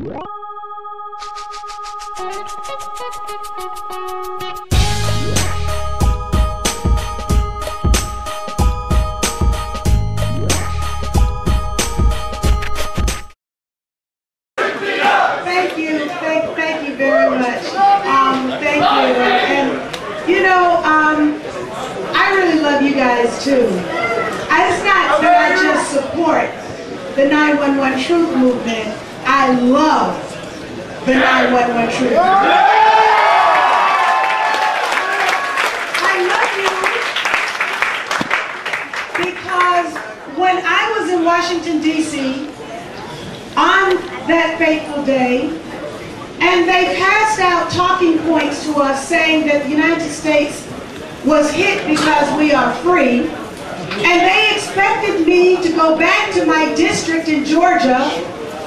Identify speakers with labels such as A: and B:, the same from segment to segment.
A: Thank you very much. Thank you. And you know, I really love you guys too. It's not that I just support the 911 Truth Movement. I love the 911 Truth Movement. I love you because when I was in Washington, D.C., on that fateful day, and they passed out talking points to us saying that the United States was hit because we are free, and they expected me to go back to my district in Georgia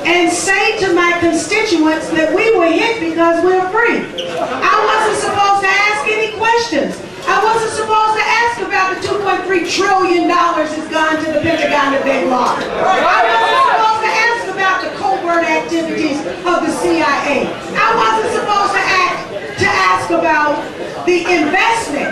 A: and say to my constituents that we were hit because we were free. I wasn't supposed to ask any questions. I wasn't supposed to ask about the $2.3 trillion that's gone to the Pentagon that they lost. I wasn't supposed to ask about the covert activities of the CIA. I wasn't supposed to ask about the investment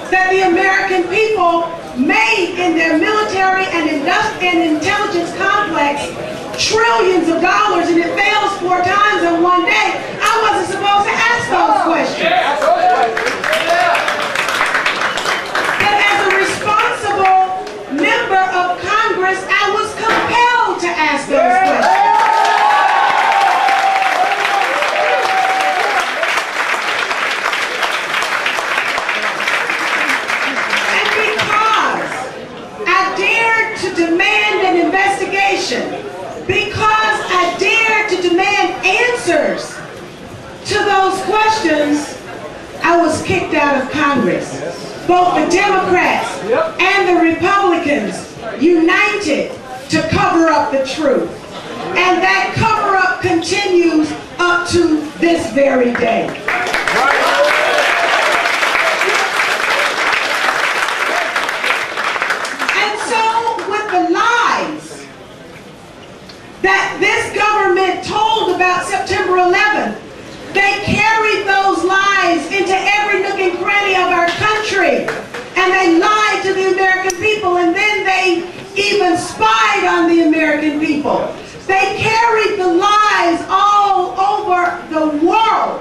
A: that the American people made in their military and intelligence complex, trillions of dollars, and it fails 4 times in one day. I wasn't supposed to ask those questions. But as a responsible member of Congress, I was compelled to ask those questions. Demand an investigation, because I dared to demand answers to those questions, I was kicked out of Congress. Both the Democrats and the Republicans united to cover up the truth. And that cover-up continues up to this very day. That this government told about September 11th, they carried those lies into every nook and cranny of our country, and they lied to the American people, and then they even spied on the American people. They carried the lies all over the world.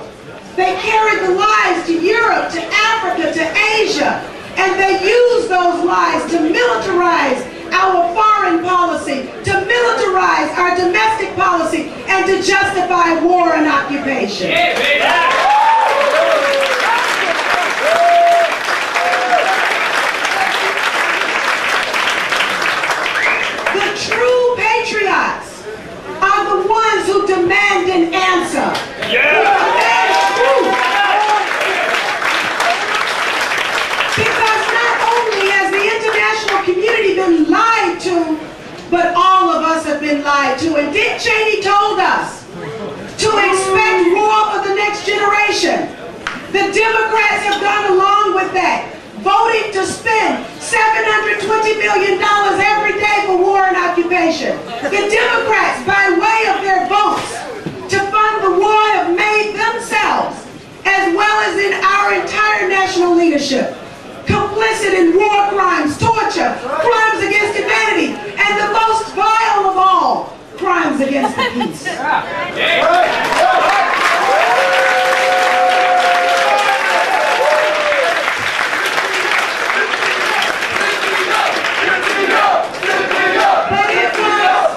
A: They carried the lies to Europe, to Africa, to Asia, and they used those lies to militarize our foreign policy, to militarize our domestic policy, and to justify war and occupation. The true patriots are the ones who demand an answer. Who demand truth. Because not only has the international community been lied to, but all of us have been lied to. And Dick Cheney told us to expect war for the next generation. The Democrats have gone along with that, voting to spend $720 million every day for war and occupation. The Democrats, by way of their votes to fund the war, have made themselves, as well as in our entire national leadership, complicit in war crimes, torture, crimes against humanity, and the most vile of all, crimes against the peace. But it was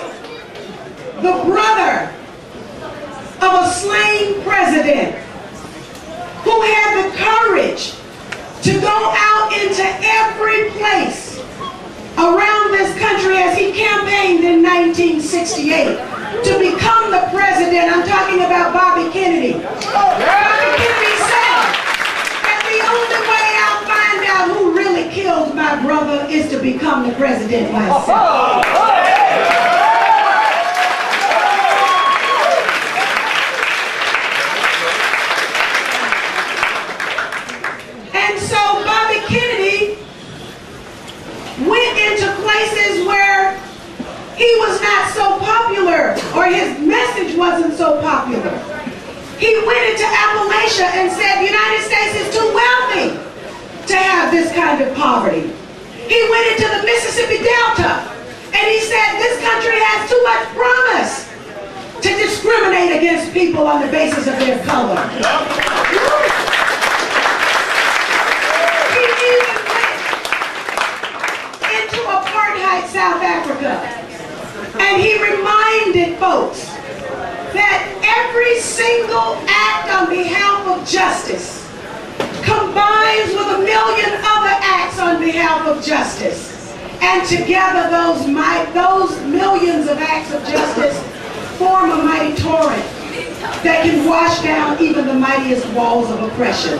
A: the brother of a slain president who had the courage to go out into every place around this country as he campaigned in 1968 to become the president. I'm talking about Bobby Kennedy. Bobby Kennedy said that the only way I'll find out who really killed my brother is to become the president myself. Went into places where he was not so popular, or his message wasn't so Asia and said the United States is too wealthy to have this kind of poverty. He went into the Mississippi Delta and he said this country has too much promise to discriminate against people on the basis of their color. He even went into apartheid South Africa and he reminded folks that every single act on behalf of justice combines with 1 million other acts on behalf of justice. And together those millions of acts of justice form a mighty torrent that can wash down even the mightiest walls of oppression.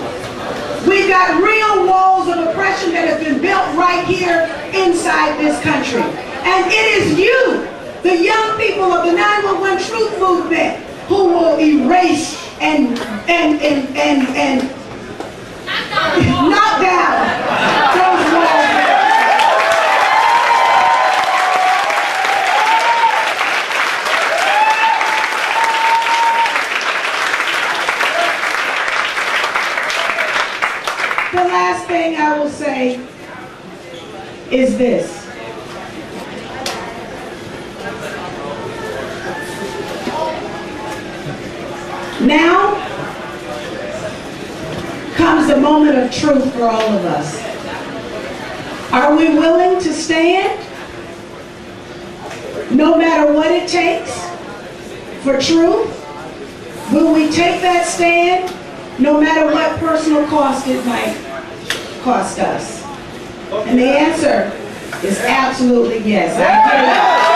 A: We've got real walls of oppression that have been built right here inside this country. And it is you, the young people of the 911 Truth Movement, who will erase and knock down those walls. The last thing I will say is this. Now comes the moment of truth for all of us. Are we willing to stand, no matter what it takes, for truth? Will we take that stand, no matter what personal cost it might cost us? And the answer is absolutely yes. I